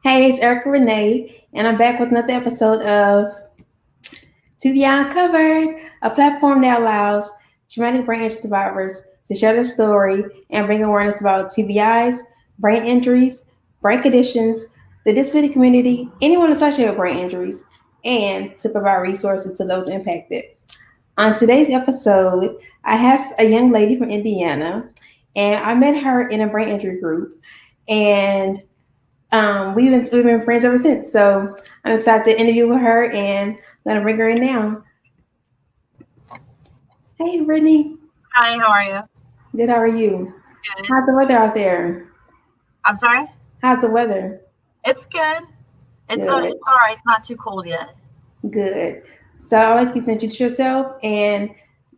Hey, it's Erica Renee, and I'm back with another episode of TBI Uncovered, a platform that allows traumatic brain injury survivors to share their story and bring awareness about TBIs, brain injuries, brain conditions, the disability community, anyone associated with brain injuries, and to provide resources to those impacted. On today's episode, I have a young lady from Indiana, and I met her in a brain injury group, and we've been friends ever since. So I'm excited to interview with her, and I'm gonna bring her in now. Hey, Brittany. Hi, how are you? Good. How are you? Good. How's the weather out there? I'm sorry? How's the weather? It's good. Good. It's all right. It's not too cold yet. Good. So I'd like you to introduce yourself and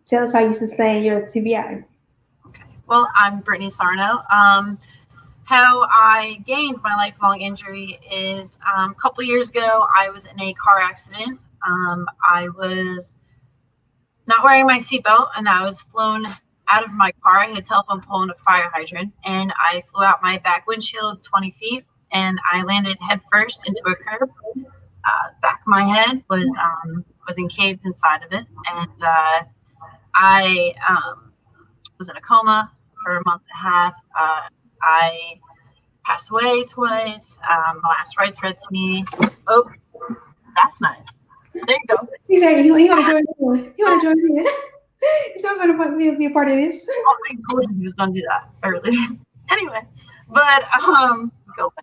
tell us how you sustain your TBI. Okay. Well, I'm Britnie Sarno. How I gained my lifelong injury is a couple years ago, I was in a car accident. I was not wearing my seatbelt and I was flown out of my car. I hit a telephone pole and a fire hydrant, and I flew out my back windshield 20 feet and I landed head first into a curb. Back of my head was encaved inside of it, and I was in a coma for a month and a half. I passed away twice. My last rites read to me. Oh, that's nice. There you go. He said he want to join in. He want to join in. He's not gonna be a part of this. Oh, I told you he was going to do that earlier. Anyway, but go.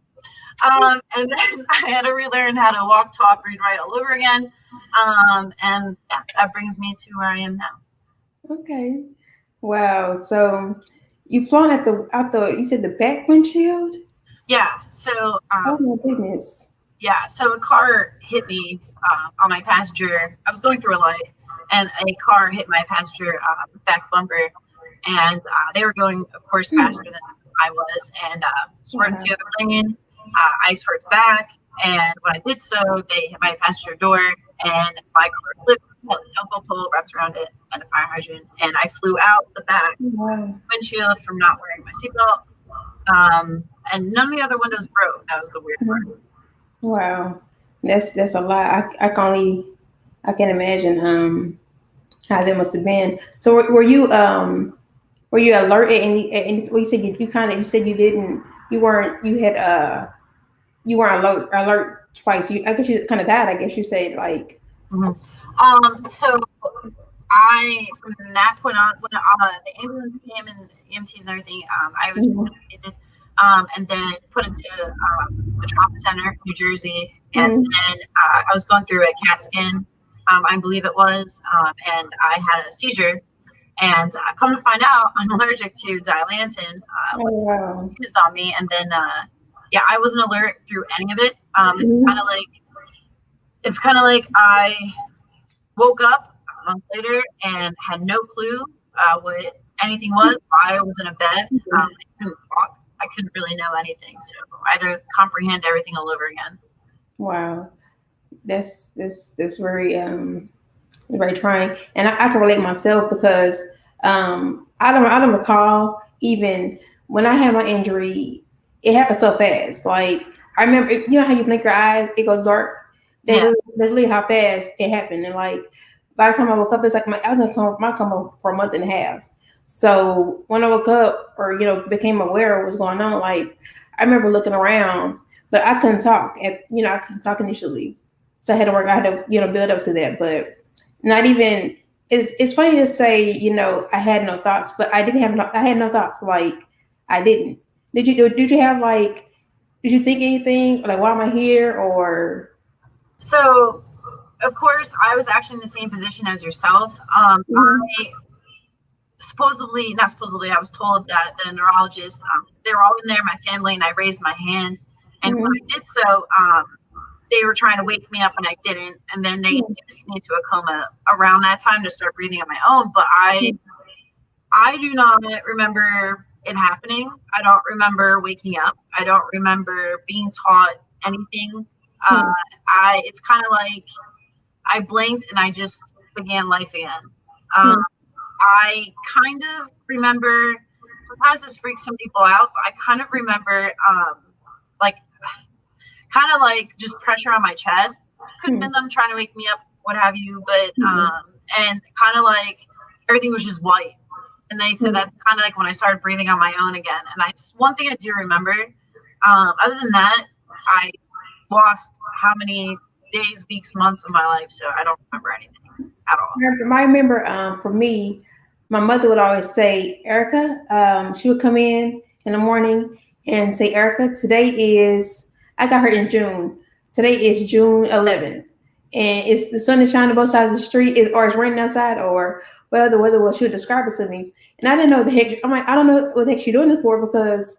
And then I had to relearn how to walk, talk, read, write all over again. And yeah, that brings me to where I am now. Okay. Wow. So you flown out the you said the back windshield? Yeah. So Oh my goodness. yeah. So a car hit me on my passenger. I was going through a light, and a car hit my passenger back bumper, and they were going, of course, faster than I was, and swerved to the other lane. I swerved back, and when I did so, they hit my passenger door, and my car flipped, the telephone pole wrapped around it, and a fire hydrant, and I flew out the back Wow. windshield from not wearing my seatbelt. And none of the other windows broke. That was the weird part. Wow. That's a lot. I can imagine how that must have been. So were you alert at any well, you said you kind of you said you didn't you weren't you weren't alert twice. I guess you kind of died, I guess you said like So I, from that point on, when the ambulance came and the EMTs and everything, I was resuscitated, and then put into the trauma center, New Jersey, and then I was going through a CAT scan, I believe it was, and I had a seizure. And come to find out, I'm allergic to Dilantin, oh wow. used on me, and then yeah, I wasn't alert through any of it. It's kind of like I woke up a month later and had no clue what anything was. I was in a bed. I couldn't talk. I couldn't really know anything. So I had to comprehend everything all over again. Wow. That's very trying, and I can relate myself because I don't recall even when I had my injury. It happened so fast. Like I remember, you know how you blink your eyes, it goes dark. Yeah. That's literally how fast it happened. And like by the time I woke up, it's like I was in my coma for a month and a half. So when I woke up or became aware of what's going on, like I remember looking around, but I couldn't talk. I couldn't talk initially, so I had to work. I had to build up to that, but not even. It's funny to say I had no thoughts, but I didn't have I had no thoughts. Like I didn't. Did you have like? Did you think anything like why am I here or? So, of course, I was actually in the same position as yourself. I not supposedly, I was told that the neurologist, they were all in there, my family, and I raised my hand. And when I did so, they were trying to wake me up and I didn't. And then they induced me into a coma around that time to start breathing on my own. But I do not remember it happening. I don't remember waking up. I don't remember being taught anything. It's kind of like I blinked and I just began life again. I kind of remember, sometimes this freaks some people out, but I kind of remember kind of like just pressure on my chest. Could have been them trying to wake me up, what have you, but and kind of like everything was just white. And they said that's kind of like when I started breathing on my own again. And one thing I do remember, other than that, I lost how many days, weeks, months of my life, so I don't remember anything at all. I remember for me, my mother would always say, Erica, she would come in the morning and say, Erica, I got her in June. Today is June 11th. And it's the sun is shining both sides of the street, or it's raining outside, or whatever the weather was. She would describe it to me. And I didn't know the heck, I'm like, I don't know what the heck she's doing this for, because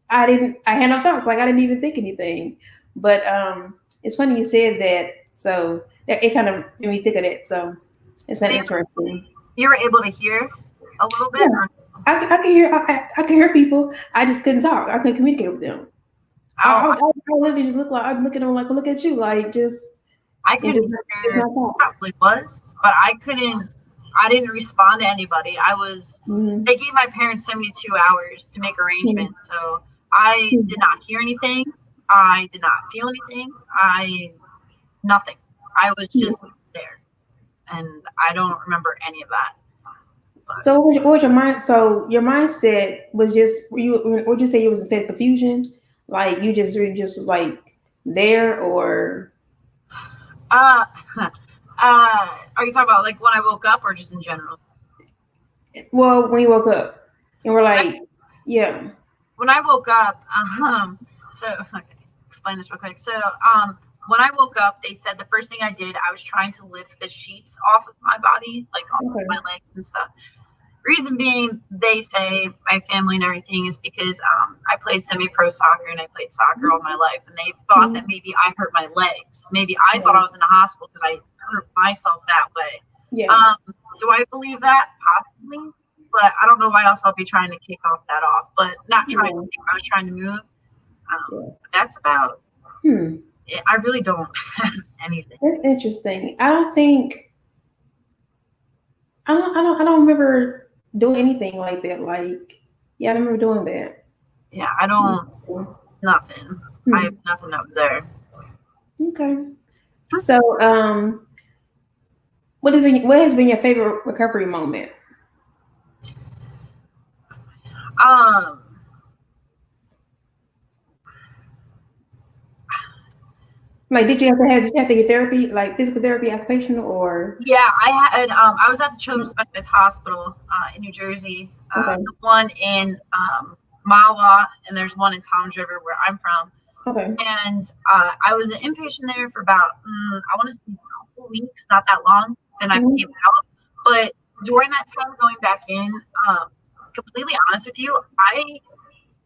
I had no thoughts. Like, I didn't even think anything. But it's funny you said that. So it kind of made me think of that. So it's kind of interesting. You were able to hear a little bit? Yeah. I can hear people. I just couldn't talk. I couldn't communicate with them. I literally just I'd look at them like, look at you, like just. I couldn't hear. Probably was, but I didn't respond to anybody. They gave my parents 72 hours to make arrangements, so I did not hear anything. I did not feel anything. Nothing. I was just there, and I don't remember any of that. But. So what was your mind? So your mindset was just, would you say you was in a state of confusion? Like you just really just was like there, or? Are you talking about like when I woke up, or just in general? Well, when you woke up, and we're like, yeah. When I woke up, so okay, explain this real quick. So, when I woke up, they said the first thing I did, I was trying to lift the sheets off of my body, like off of my legs and stuff. Reason being, they say my family and everything is because I played semi-pro soccer and I played soccer all my life, and they thought that maybe I hurt my legs. Maybe I thought I was in the hospital because I hurt myself that way. Yeah. Do I believe that? Possibly, but I don't know why else I'll be trying to kick that off. But not trying to. I was trying to move. That's about. I really don't have anything. That's interesting. I don't remember doing anything like that. Like, yeah, I remember doing that. Yeah, I don't. Nothing. I have nothing that was there. Okay. So, what has been your favorite recovery moment? Like, did you have to get therapy, like physical therapy, occupational, or? Yeah, I had. I was at the Children's Specialist Hospital in New Jersey. The one in Mahwah, and there's one in Toms River where I'm from. Okay. And I was an inpatient there for about I want to say a couple weeks, not that long. Then I came out. But during that time, going back in, completely honest with you, I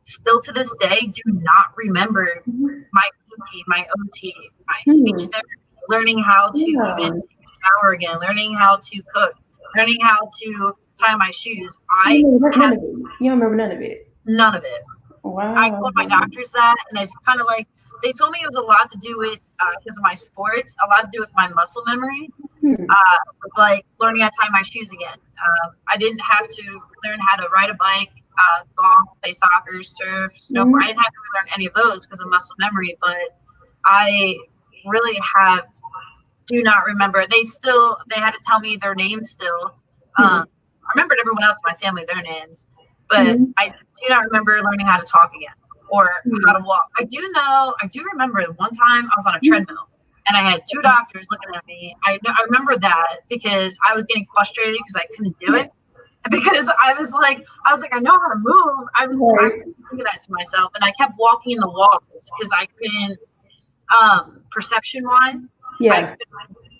still to this day do not remember my PT, my OT, my speech therapy, learning how to even take a shower again, learning how to cook, learning how to tie my shoes. You don't remember none of it? None of it. Wow. I told my doctors that, and it's kind of like, they told me it was a lot to do with, because of my sports, a lot to do with my muscle memory, like learning how to tie my shoes again. I didn't have to learn how to ride a bike, golf, play soccer, surf, snowboard. I didn't have to learn any of those because of muscle memory, but I really do not remember. They had to tell me their names still. I remembered everyone else in my family, their names, but I do not remember learning how to talk again or how to walk. I do remember one time I was on a treadmill and I had two doctors looking at me. I remember that because I was getting frustrated because I couldn't do it. Because I was like, I know how to move. I was thinking that to myself, and I kept walking in the walls because I couldn't, perception wise, I couldn't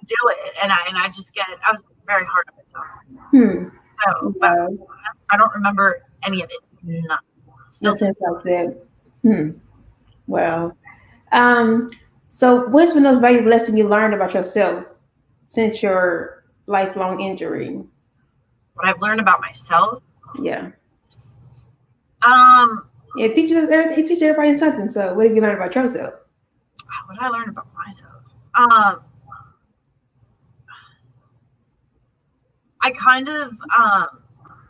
do it, and I was very hard on myself. So, but I don't remember any of it. None. Still sounds like that. Wow. So, what's been those valuable lessons you learned about yourself since your lifelong injury? What I've learned about myself. Yeah. It teaches everybody something. So what have you learned about yourself? What did I learn about myself? I kind of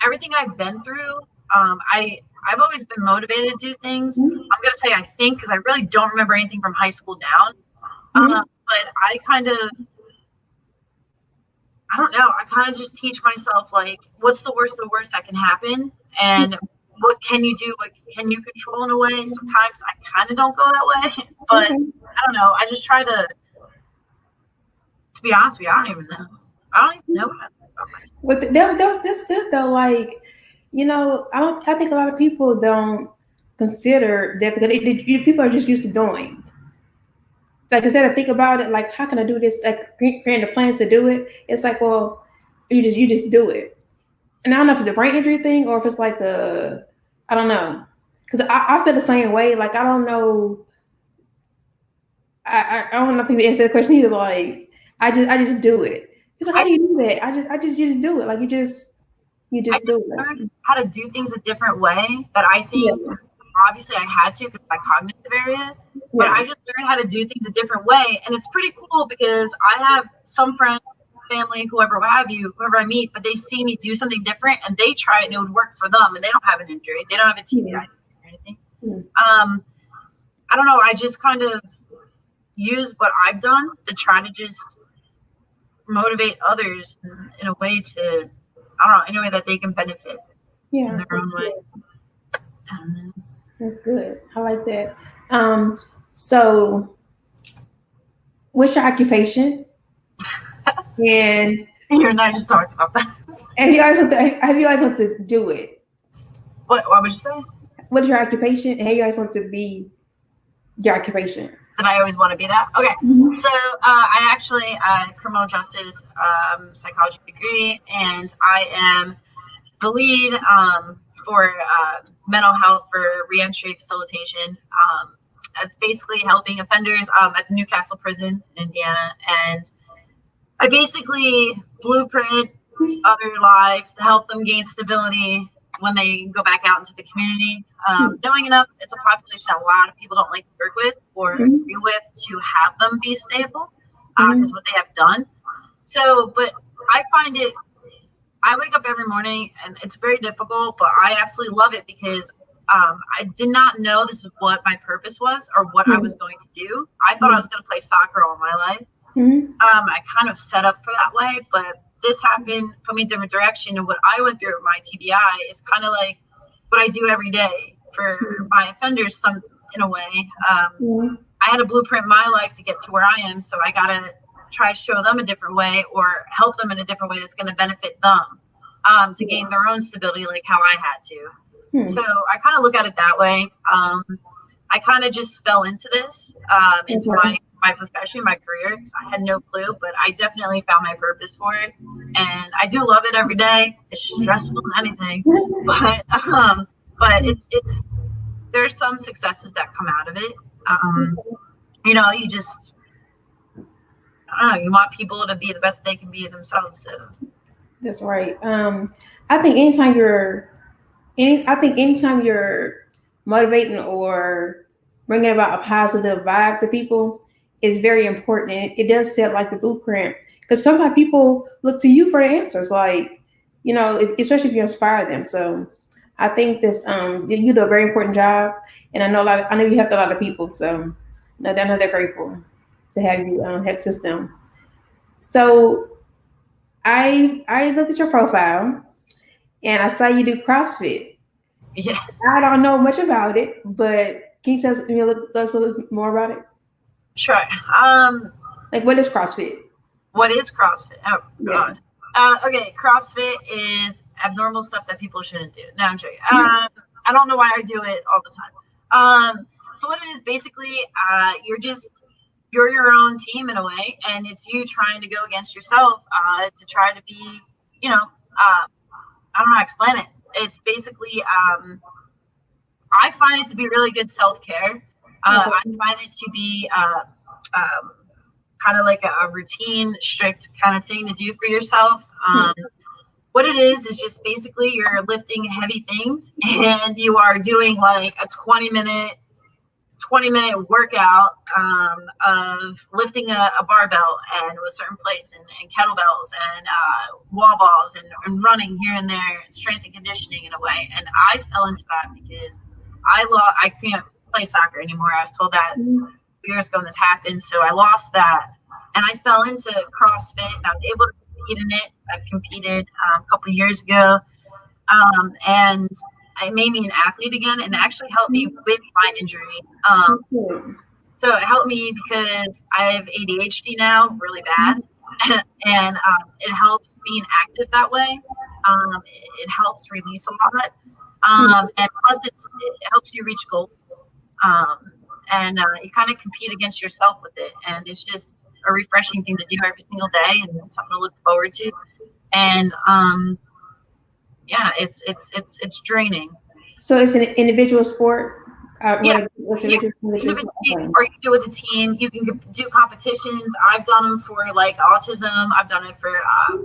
everything I've been through, I I've always been motivated to do things. I'm going to say I think, because I really don't remember anything from high school down. But I kind of, I don't know. I kind of just teach myself, like, what's the worst that can happen? And what can you do? What can you control in a way? Sometimes I kind of don't go that way. But I don't know. I just try to be honest with you, I don't even know. I don't even know about myself. But that's good though. Like, I think a lot of people don't consider that because people are just used to doing. Like, instead of think about it, like, how can I do this? Like, creating a plan to do it. It's like, well, you just do it. And I don't know if it's a brain injury thing or if it's like I don't know. Because I feel the same way. Like, I don't know. I don't know if people answer the question either. Like, I just do it. People, how do you do that? You just do it. Like, you just do it. Learned how to do things a different way. But I think obviously I had to because of my cognitive area. But I just learned how to do things a different way, and it's pretty cool because I have some friends, family, whoever I meet, but they see me do something different and they try it and it would work for them, and they don't have an injury, they don't have a TBI or anything. I don't know. I just kind of use what I've done to try to just motivate others in a way to, I don't know, in a way that they can benefit in their own way. That's good. I like that. So what's your occupation? And you and I just talked about that. Have you guys want to do it? What would you say? What is your occupation? And have you guys want to be your occupation? That I always want to be that. Okay. So I actually criminal justice psychology degree, and I am the lead for mental health for reentry facilitation. It's basically helping offenders at the Newcastle prison in Indiana, and I basically blueprint other lives to help them gain stability when they go back out into the community. Knowing enough, it's a population that a lot of people don't like to work with or agree with to have them be stable, because what they have done. So, but I find it, I wake up every morning and it's very difficult, but I absolutely love it because I did not know this is what my purpose was or what I was going to do. I thought I was going to play soccer all my life. I kind of set up for that way, but this happened, put me in a different direction. And what I went through with my TBI is kind of like what I do every day for my offenders, in a way. I had to blueprint my life to get to where I am. So I got to try to show them a different way or help them in a different way that's going to benefit them to gain their own stability, like how I had to. So I kind of look at it that way. I kind of just fell into this, into my profession, my career, because I had no clue, but I definitely found my purpose for it. And I do love it every day. It's stressful as anything, but it's there's some successes that come out of it. You just, I don't know, you want people to be the best they can be themselves. So that's right. I think anytime you're motivating or bringing about a positive vibe to people is very important. It does set like the blueprint, because sometimes people look to you for the answers, like, especially if you inspire them. So I think this, you do a very important job, and I know you helped a lot of people. So I know they're grateful to have you help assist them. So I looked at your profile and I saw you do CrossFit. Yeah. I don't know much about it, but can you tell us a little more about it? Sure. Like, what is CrossFit? What is CrossFit? Oh, God. Okay, CrossFit is abnormal stuff that people shouldn't do. No, I'm joking. I don't know why I do it all the time. So what it is, basically, you're your own team in a way, and it's you trying to go against yourself to try to be, I don't know how to explain it. It's basically, I find it to be really good self-care. I find it to be kind of like a routine, strict kind of thing to do for yourself. What it is just basically you're lifting heavy things and you are doing like a 20-minute, 20-minute workout of lifting a barbell and with certain plates and kettlebells and wall balls and running here and there and strength and conditioning in a way. And I fell into that because I can't play soccer anymore. I was told that years ago when this happened. So I lost that and I fell into CrossFit and I was able to compete in it. I've competed a couple of years ago. And it made me an athlete again and actually helped me with my injury. So it helped me because I have ADHD now, really bad. And it helps being active that way. It helps release a lot. And plus it helps you reach goals. And you kind of compete against yourself with it. And it's just a refreshing thing to do every single day and something to look forward to. And yeah, it's draining. So it's an individual sport? Yeah, or you do it with a team. You can do competitions. I've done them for like autism. I've done it for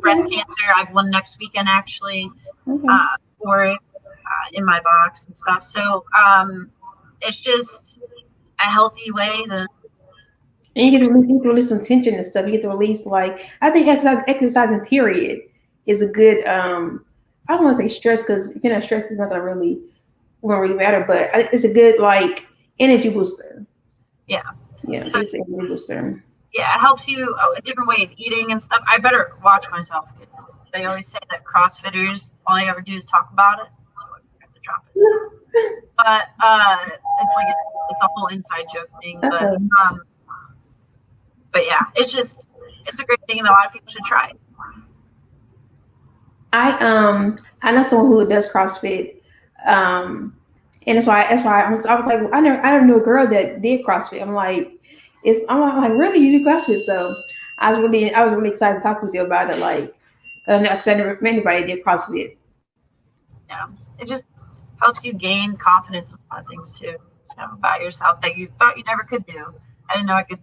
breast cancer. I've won next weekend actually for it in my box and stuff. So it's just a healthy way to. And you get to release some tension and stuff. You get to release I think exercising period is a good. I don't want to say stress because if you're not stressed, it's not gonna really matter. But it's a good energy booster. Yeah. So it's an energy booster. Yeah, it helps you a different way of eating and stuff. I better watch myself because they always say that CrossFitters all I ever do is talk about it. So I have to drop it. But it's a whole inside joke thing. But yeah, it's a great thing and a lot of people should try it. I know someone who does CrossFit, and that's why I was like, I never knew a girl that did CrossFit. I'm like, really, you do CrossFit? So I was really excited to talk with you about it. I never met anybody did CrossFit. Yeah, it just helps you gain confidence in a lot of things too. So about yourself that you thought you never could do. I didn't know I could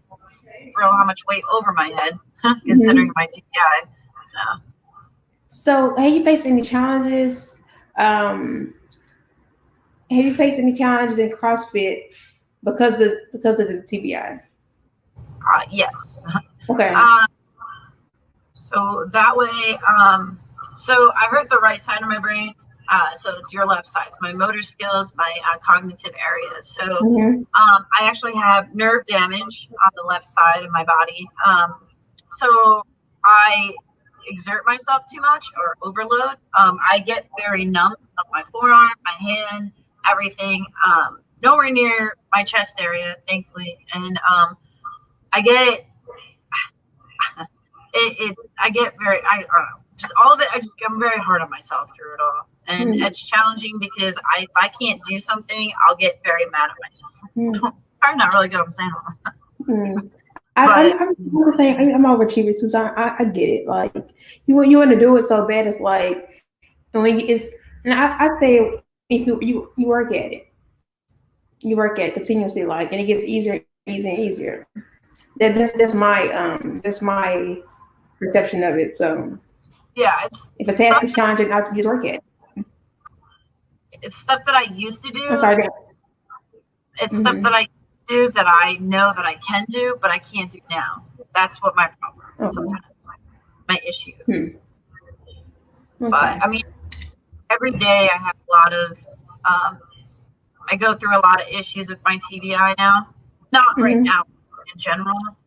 throw how much weight over my head, considering my TBI. So have you faced any challenges? Have you faced any challenges in CrossFit because of the TBI? Yes. Okay. So that way, so I hurt the right side of my brain. So it's your left side. It's my motor skills, my cognitive area. So I actually have nerve damage on the left side of my body. So I exert myself too much or overload. I get very numb of my forearm, my hand, everything. Nowhere near my chest area, thankfully. And I get I don't know, just all of it. I'm very hard on myself through it all. And it's challenging because if I can't do something, I'll get very mad at myself. I'm not really good at saying all. I'm saying I'm overachiever too, so I get it. You want to do it so bad, it's and I'd say if you work at it, continuously, and it gets easier and easier. That's my perception of it. So yeah, if a task is challenging, I just work at it. It's stuff that I used to do. I'm sorry. It's stuff that I do that I know that I can do, but I can't do now. That's what my problem is sometimes, my issue. Okay. But I mean, every day I have a lot of, I go through a lot of issues with my TBI now. Not right now, in general.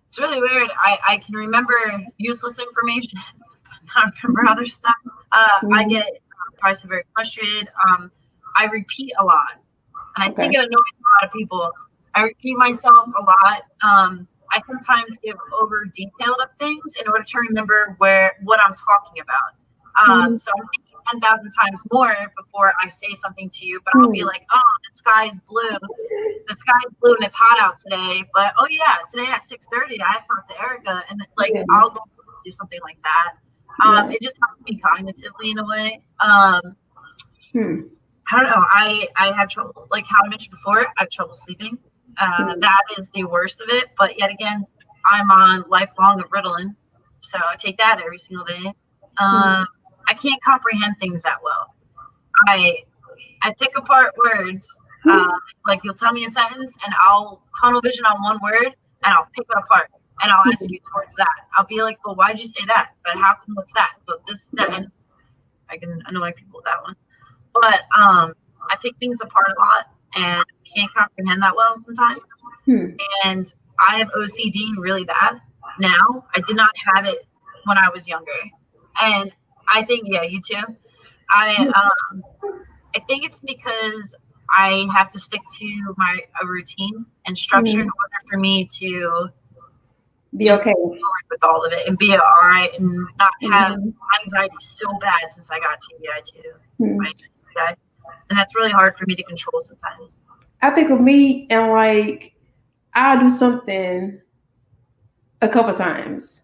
It's really weird. I can remember useless information, but not remember other stuff. I get very frustrated. I repeat a lot, and I think it annoys a lot of people. I repeat myself a lot. I sometimes give over detailed of things in order to remember what I'm talking about. So I'm thinking 10,000 times more before I say something to you, but I'll be like, oh, the sky's blue. The sky's blue and it's hot out today. But oh yeah, today at 6:30, I had talked to Erica, and I'll go do something like that. It just helps me cognitively in a way. I don't know. I have trouble, like how I mentioned before, I have trouble sleeping. That is the worst of it. But yet again, I'm on lifelong Ritalin, so I take that every single day. I can't comprehend things that well. I pick apart words. Like you'll tell me a sentence and I'll tunnel vision on one word and I'll pick it apart and I'll ask you towards that. I'll be like, well, why'd you say that? But how come what's that? But this is that. And I can annoy people with that one. But I pick things apart a lot and can't comprehend that well sometimes. And I have OCD really bad now. I did not have it when I was younger. And I think, yeah, you too. I think it's because I have to stick to a routine and structure in order for me to be okay with all of it and be all right and not have anxiety so bad since I got TBI too. Right? And that's really hard for me to control sometimes. I think of me and like I'll do something a couple times.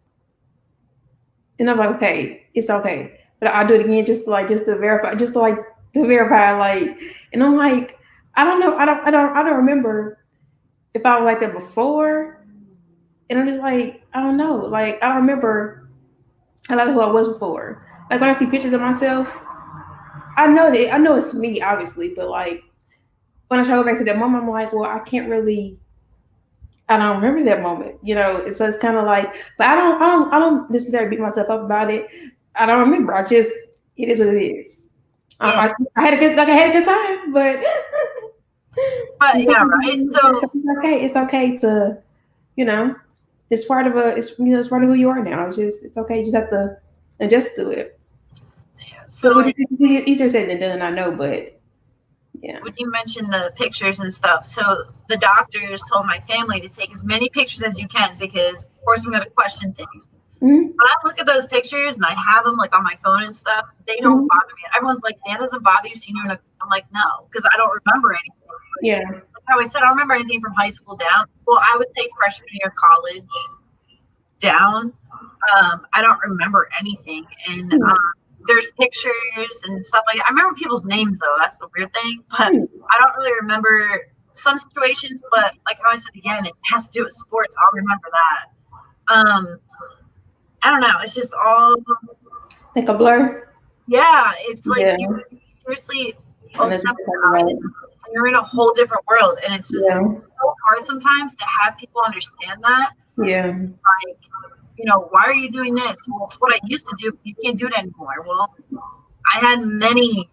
And I'm like, okay, it's okay. But I'll do it again just to verify, like, and I'm like, I don't know, I don't remember if I was like that before. And I'm just like, I don't know. Like, I don't remember a lot of who I was before. Like when I see pictures of myself, I know it's me, obviously, but like when I try to go back to that moment, I'm like, well, I don't remember that moment, you know. So it's kind of like, but I don't necessarily beat myself up about it. I don't remember. It is what it is. Yeah. I had a good time, but yeah, right. So it's okay to, you know, it's part of who you are now. It's okay. You just have to adjust to it. Yeah, so it's easier said than done, I know, but yeah. When you mentioned the pictures and stuff, so the doctors told my family to take as many pictures as you can because, of course, I'm going to question things. But I look at those pictures and I have them like on my phone and stuff. They don't bother me. Everyone's like, "That doesn't bother you?" I'm like, "No," because I don't remember anything. Yeah. Like how I said, I don't remember anything from high school down. Well, I would say freshman year college down. I don't remember anything, and there's pictures and stuff like that. I remember people's names though. That's the weird thing. But I don't really remember some situations. But like how I said again, it has to do with sports. I'll remember that. I don't know. It's just all like a blur. Yeah, it's like you seriously you're in a whole different world, and it's just so hard sometimes to have people understand that. Yeah. Like, you know, why are you doing this? Well, it's what I used to do. You can't do it anymore. Well, I had many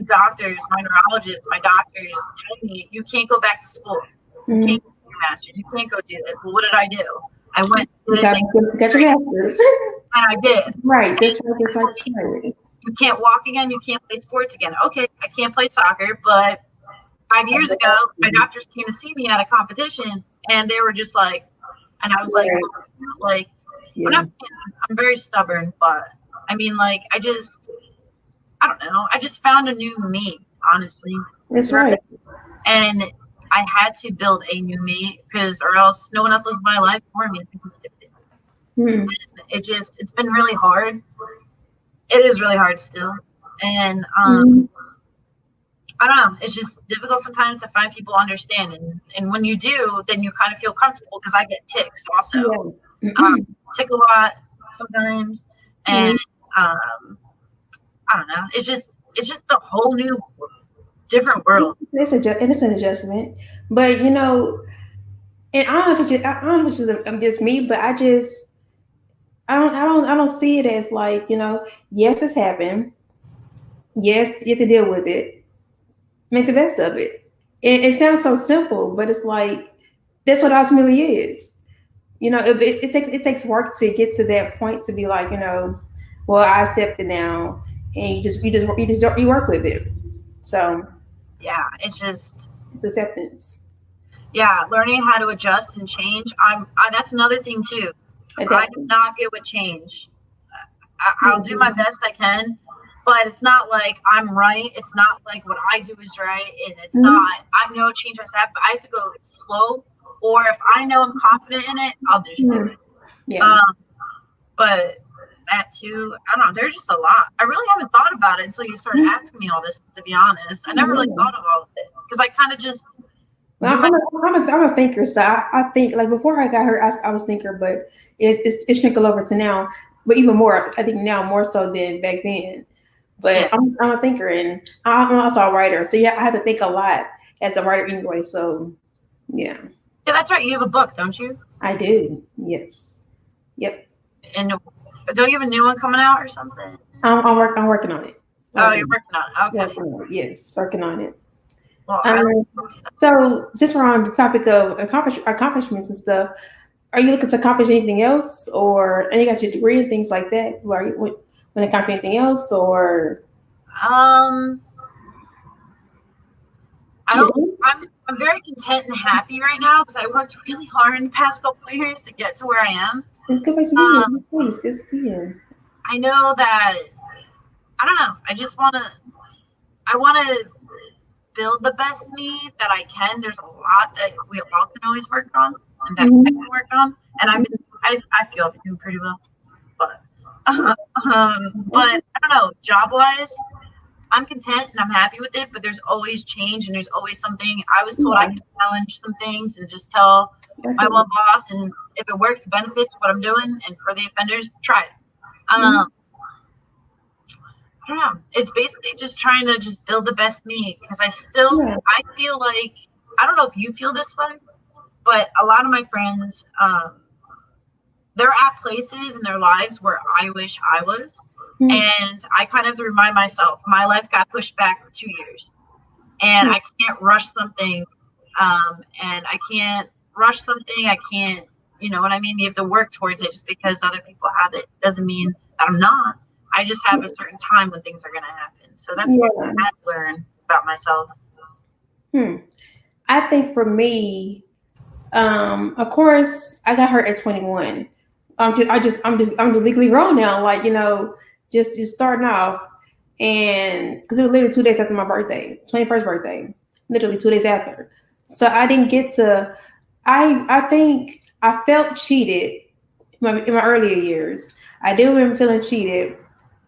doctors, my neurologists, my doctors tell me you can't go back to school. You can't get your master's. You can't go do this. Well, what did I do? I went to got your master's. And I did. Right. That's right. You can't walk again. You can't play sports again. Okay, I can't play soccer, but 5 years ago, my doctors came to see me at a competition, and they were just like, and I was like, I'm very stubborn, but I mean, like, I don't know. I just found a new me, honestly. That's right. And I had to build a new me or else no one else lives my life for me. It's been really hard. It is really hard still. And I don't know. It's just difficult sometimes to find people understand. And when you do, then you kind of feel comfortable because I get tics also. Tick a lot sometimes. And I don't know. It's just a whole new different world. It's an adjustment. But you know, and I don't know if it's just me, but I don't see it as like, you know, yes, it's happened. Yes, you have to deal with it. Make the best of it. It sounds so simple, but it's like that's what ultimately is. You know, it takes work to get to that point to be like, you know, well, I accept it now, and you work with it. So yeah, it's acceptance. Yeah, learning how to adjust and change. That's another thing too. I'm not good with change. I'll do my best I can, but it's not like I'm right. It's not like what I do is right, and it's not. I know change has to happen. I have to go slow, or if I know I'm confident in it, I'll just do it. Yeah. But that too, I don't know. There's just a lot. I really haven't thought about it until you started asking me all this. To be honest, I never really thought of all of it because I kind of just. Well, I'm a thinker, so I think like before I got hurt, I was thinker, but it's trickled over to now. But even more, I think now more so than back then. But Yeah. I'm a thinker and I'm also a writer. So yeah, I have to think a lot as a writer anyway. So yeah, Yeah, that's right. You have a book, don't you? I do. Yes. Yep. And don't you have a new one coming out or something? I'm working on it. Oh, you're Working, working on it. Okay. working on it. Yes, working on it. Well, I Um, so since we're on the topic of accomplishments and stuff, are you looking to accomplish anything else, or and you got your degree and things like that? Are you when it comes to anything else, or um I you don't. know? I'm very content and happy right now because I worked really hard in the past couple of years to get to where I am. It's a good place to be Um, in. Please, it's good to be in. I know that I don't know. I want to build the best me that I can. There's a lot that we all can always work on and that I can work on. And I feel I've been doing pretty well, but but I don't know. Job wise, I'm content and I'm happy with it. But there's always change and there's always something. I was told I Yeah, can challenge some things and just tell that's my it. one boss, and if it works, benefits what I'm doing, and for the offenders, try it. Mhm. I don't know. It's basically just trying to just build the best me because Yeah, I feel like, I don't know if you feel this way, but a lot of my friends, they're at places in their lives where I wish I was. Mhm. And I kind of have to remind myself, my life got pushed back for 2 years and I can't rush something. And I can't rush something. I can't, you know what I mean? You have to work towards it. Just because other people have it doesn't mean that I'm not. I just have a certain time when things are going to happen. So that's what yeah. I had to learn about myself. Hmm. I think for me, of course, I got hurt at 21. I'm just legally grown now. Like just starting off, and because it was literally 2 days after my birthday, 21st birthday, literally 2 days after. So I didn't get to. I think I felt cheated in my earlier years. I did remember feeling cheated,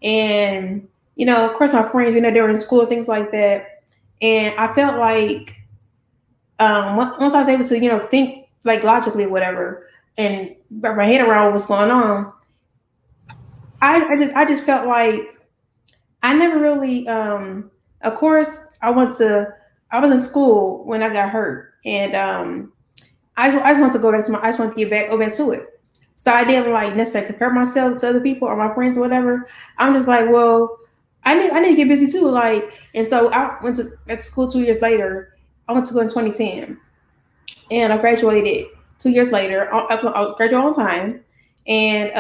and of course, my friends, they were in school, things like that, and I felt like once I was able to, think like logically, whatever, and wrap my head around what was going on, I just felt like I never really. Of course, I was in school when I got hurt, and I just want to go back to I just want to go back to it. So I didn't like necessarily compare myself to other people or my friends or whatever. I'm just like, well, I need to get busy too. Like, and so I went to at school 2 years later. I went to go in 2010, and I graduated 2 years later. I graduated on time, and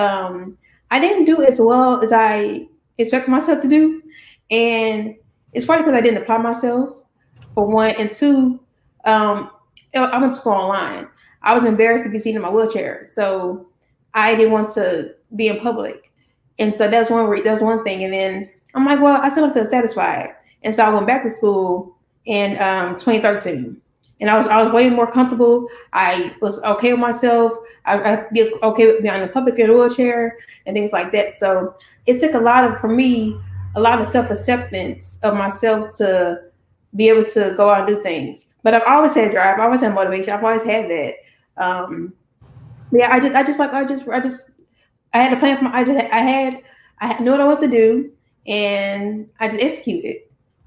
I didn't do as well as I expected myself to do, and it's probably because I didn't apply myself for one, and two, I went to school online. I was embarrassed to be seen in my wheelchair, so I didn't want to be in public, and so that's one thing. And then I'm like, well, I still don't feel satisfied, and so I went back to school in 2013, and I was way more comfortable. I was okay with myself. I be okay with being in public in a wheelchair and things like that. So it took for me a lot of self acceptance of myself to be able to go out and do things. But I've always had drive. I always had motivation. I've always had that. Um, yeah, I had a plan for my. I had knew what I wanted to do, and I just executed.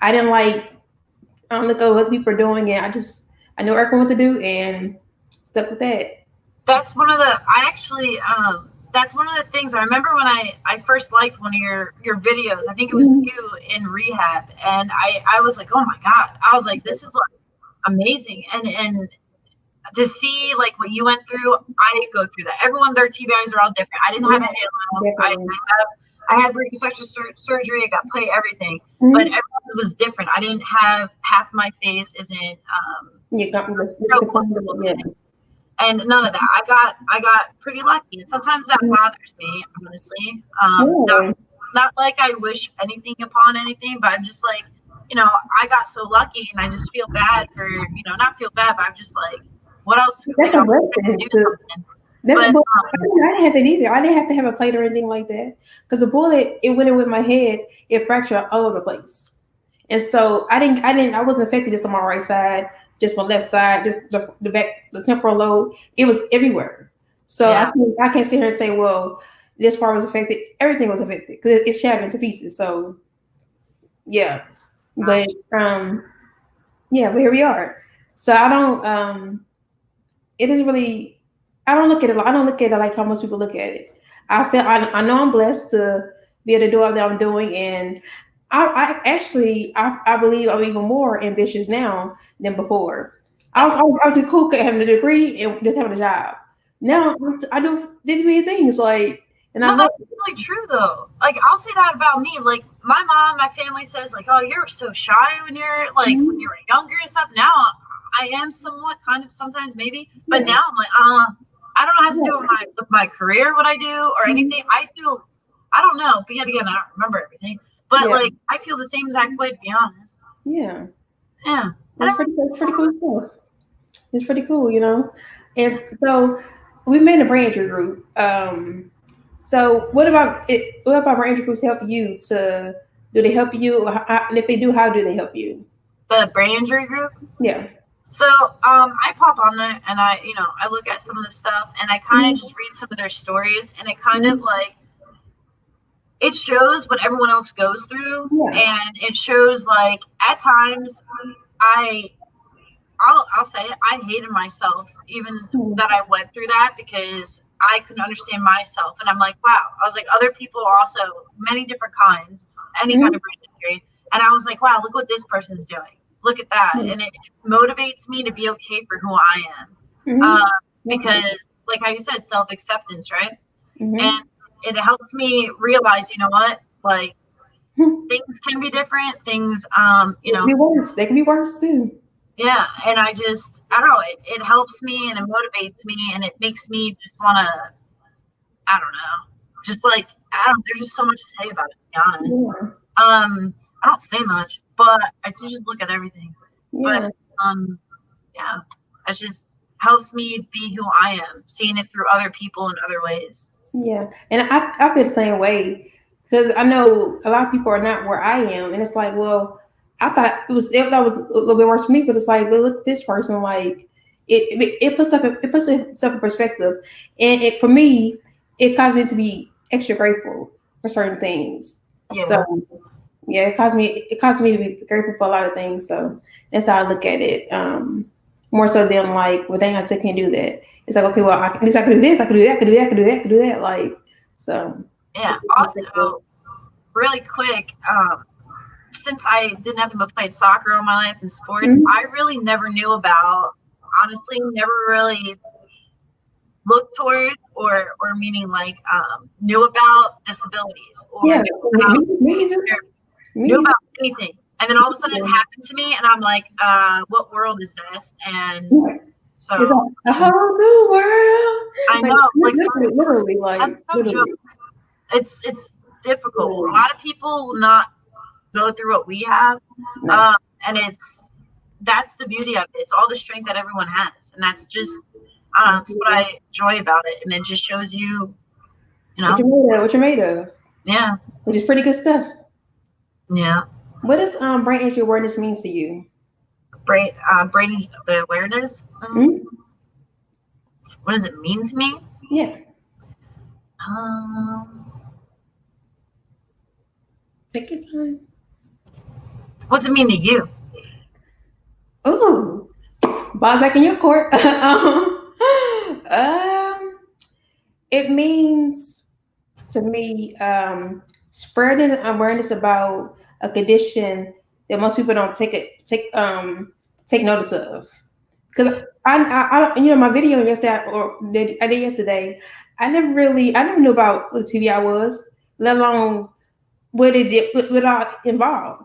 I didn't like. I don't look at what other people are doing, and I know exactly what to do, and stuck with that. That's one of the, I actually, that's one of the things I remember when I first liked one of your videos. I think it was Mhm. you in rehab. And I was like, oh my God. I was like, this is like amazing. And to see like what you went through, I didn't go through that. Everyone, their TBIs are all different. I didn't have a Yeah, halo. definitely. I had reconstructive surgery. I got plate, everything, but Mm-hmm. everyone was different. I didn't have half my face isn't You got me real the close phone, to yeah. it, and none of that. I got pretty lucky, and sometimes that bothers me, honestly. Yeah. Not like I wish anything upon anything, but I'm just like, I got so lucky, and I just feel bad for, not feel bad, but I'm just like, what else, That's a to blessing. do something. That's But but I didn't have that either. I didn't have to have a plate or anything like that because the bullet it went in with my head. It fractured all over the place, and so I wasn't affected just on my right side, just my left side, just the back, the temporal lobe. It was everywhere. So yeah, I can't sit here and say, well, this part was affected. Everything was affected because it shattered into pieces. So Yeah. But yeah, but here we are. So I don't it is really I don't look at it like how most people look at it. I know I'm blessed to be able to do what I'm doing, and I believe I'm even more ambitious now than before. I was cool having a degree and just having a job. Now I do many things like, and I No, love that's really true though. Like I'll say that about me. Like my mom, my family says like, "Oh, you're so shy when you're like when you were younger and stuff." Now I am somewhat, kind of, sometimes maybe, but yeah, now I'm like, I don't know how to do with my career, what I do or anything. I feel, I don't know. But yet again, I don't remember everything. But yeah, like, I feel the same exact way, to be honest. yeah. Yeah. It's pretty cool stuff. It's pretty cool, you know. And so we made a Branger group. So what about it? What about Branger groups help you to? Do they help you? And if they do, how do they help you? The brain injury group. Yeah. So I pop on there and I look at some of the stuff and I kind of just read some of their stories and it kind of like it shows what everyone else goes through Yeah. and it shows like at times I'll say it, I hated myself even that I went through that because I couldn't understand myself and I'm like, wow. I was like, other people also many different kinds, any kind of brain injury, and I was like, wow, look what this person's doing. Look at that. And it motivates me to be okay for who I am. Because like how you said, self-acceptance, right? And it helps me realize, you know what, like things can be different. Things, They can be worse. They can be worse too. yeah. And I don't know, it helps me and it motivates me and it makes me just want to, I don't know, just like, there's just so much to say about it, to be honest. Yeah. I don't say much, but I do just look at everything. Yeah. But yeah, it just helps me be who I am, seeing it through other people in other ways. Yeah. And I feel the same way because I know a lot of people are not where I am, and it's like, well, I thought that was a little bit worse for me, but it's like, well, look at this person, like it puts stuff in perspective, and it for me it causes me to be extra grateful for certain things. Yeah. So yeah, it caused me to be grateful for a lot of things. So that's how I look at it. More so than like, well, dang, I still can't do that. It's like, okay, well, at least I could do this, I could do that, I could do that, I could do that, I could do that. Like, so. Yeah. Also, really quick, since I did nothing but played soccer all my life in sports, I really never knew about, honestly, never really looked towards or meaning like knew about disabilities or knew about anything. And then all of a sudden it happened to me and I'm like, what world is this? And so a whole new world. I know, like literally, like that's no joke. It's difficult. A lot of people will not go through what we have. And that's the beauty of it. It's all the strength that everyone has. And that's just that's what I enjoy about it. And it just shows you, what you're made of. Yeah. Which is pretty good stuff. Yeah. What does brain injury awareness mean to you? Brain the awareness. What does it mean to me? Yeah. Take your time. What's it mean to you? Ooh, ball's back in your court. It means to me spreading awareness about a condition that most people don't take notice of. Because I my video yesterday I did yesterday. I never knew about what TBI was, let alone what it did, what all involved.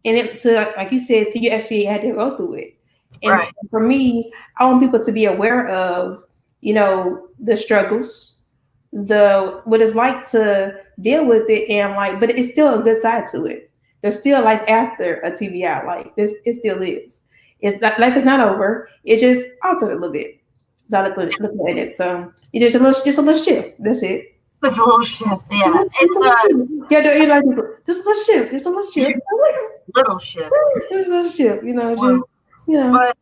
And it, so like you said, so you actually had to go through it. And for me, I want people to be aware of, the struggles, what it's like to deal with it, and like, but it's still a good side to it. There's still life after a TBI. Like this, it still is. It's not, life is not over. It just altered a little bit. Looking at it, so it just a little shift. That's it. Just a little shift, yeah. It's you're like just a little shift, little shift, just a little shift. But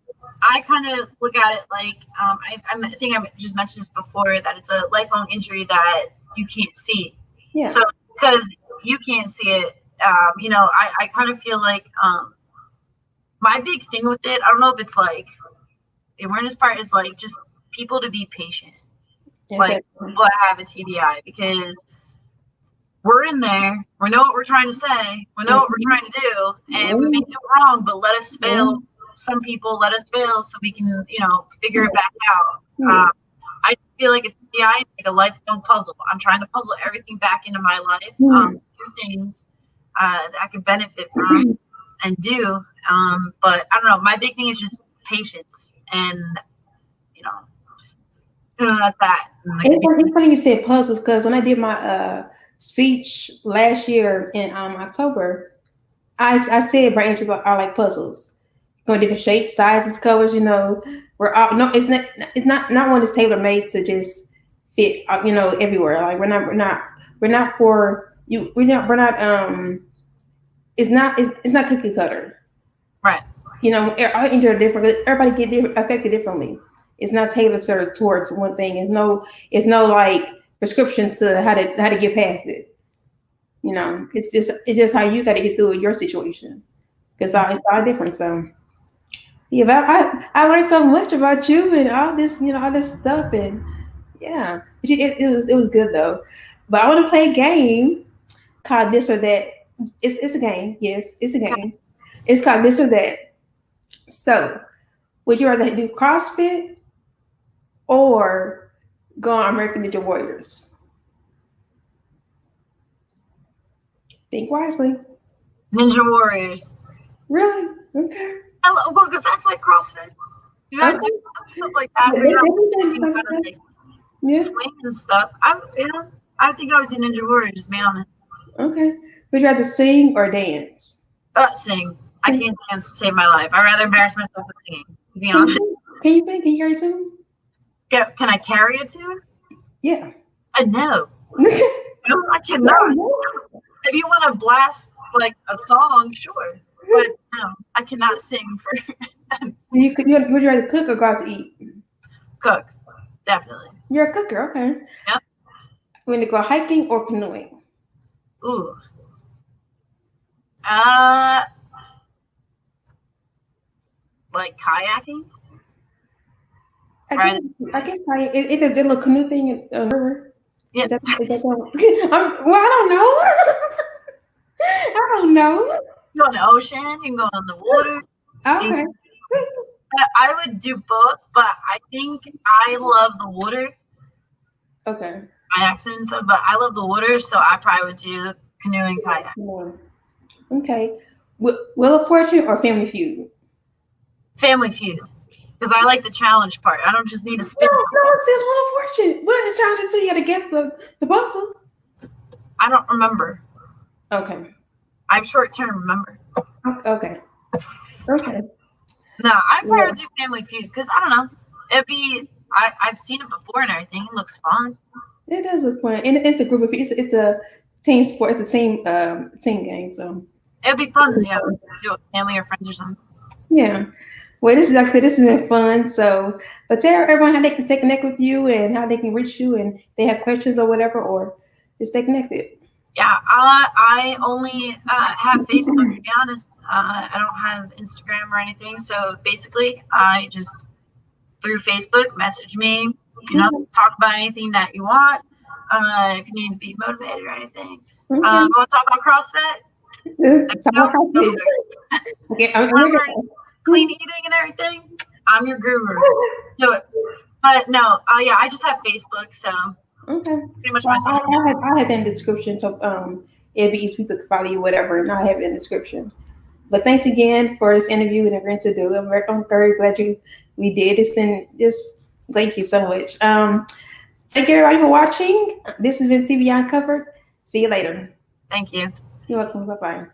I kind of look at it like I think I just mentioned this before, that it's a lifelong injury that you can't see. Yeah. So because you can't see it, I kind of feel like my big thing with it, I don't know if it's like the awareness part is like just people to be patient, like people that have a TBI, because we're in there, we know what we're trying to say, we know what we're trying to do, and we may do wrong, but let us fail. Some people let us fail so we can, figure it back out. I feel like a TBI is like a lifelong puzzle. I'm trying to puzzle everything back into my life, do things that I can benefit from and do. But I don't know. My big thing is just patience, and that's that. It's funny you said puzzles, because when I did my speech last year in October, I said branches are like puzzles. Going different shapes, sizes, colors. We're all no. It's not one that's tailor made to just fit. Everywhere. Like we're not for you. We're not. It's not cookie cutter. Right. Our injuries are different. Everybody get affected differently. It's not tailored towards one thing. It's no like prescription to how to get past it. It's just how you got to get through your situation, because it's all different. So. Yeah, but I learned so much about you and all this, all this stuff, and yeah, but it was good though. But I want to play a game called This or That. It's a game. Yes, it's a game. It's called This or That. So, would you rather do CrossFit or go on American Ninja Warriors? Think wisely. Ninja Warriors. Really? Okay. Well, because that's like CrossFit. You gotta do stuff like that. Swing and stuff. I think I would do Ninja Warriors, to be honest. Okay. Would you rather sing or dance? Sing. I can't dance to save my life. I'd rather embarrass myself with singing, to be honest. Can you sing? Can you carry a tune? Can I carry a tune? Yeah. No. No, I cannot. If you want to blast like a song, sure. But no, I cannot sing for. Would you rather cook or go out to eat? Cook, definitely. You're a cooker, okay. Yep. We're gonna go hiking or canoeing? Ooh. Like kayaking. I guess kayaking. Is there a little canoe thing in the river? Yeah. Is that well, I don't know. I don't know. You go on the ocean, you can go on the water. Okay. I would do both, but I think I love the water. Okay. My accent and stuff, but I love the water, so I probably would do canoeing, kayak. Okay. Wheel of Fortune or Family Feud? Family Feud. Because I like the challenge part. I don't just need to spin. No, it says Wheel of Fortune. What is challenge until you got to guess the puzzle? I don't remember. Okay. I'm short-term, remember. Okay. No, I probably do Family Feud because I don't know. I've seen it before and everything. It looks fun. It does look fun, and it's a group of people. It's a team sport. It's a team game. So it'd be fun, do it with family or friends or something. Yeah. Well, this has been fun. So, but tell everyone how they can stay connected with you and how they can reach you, and they have questions or whatever, or just stay connected. Yeah, I only have Facebook, to be honest. I don't have Instagram or anything. So basically, I just through Facebook message me. Talk about anything that you want. If you need to be motivated or anything. Want to talk about CrossFit? Clean eating and everything. I'm your guru. Do it. But no, I just have Facebook, so. Okay. Pretty much my social media. I had that in the description, so it'd be easy people can follow you, whatever, and I have it in the description. But thanks again for this interview and agreeing to do it. I'm very glad we did this, and just thank you so much. Thank you everybody for watching. This has been TBI Uncovered. See you later. Thank you. You're welcome. Bye-bye.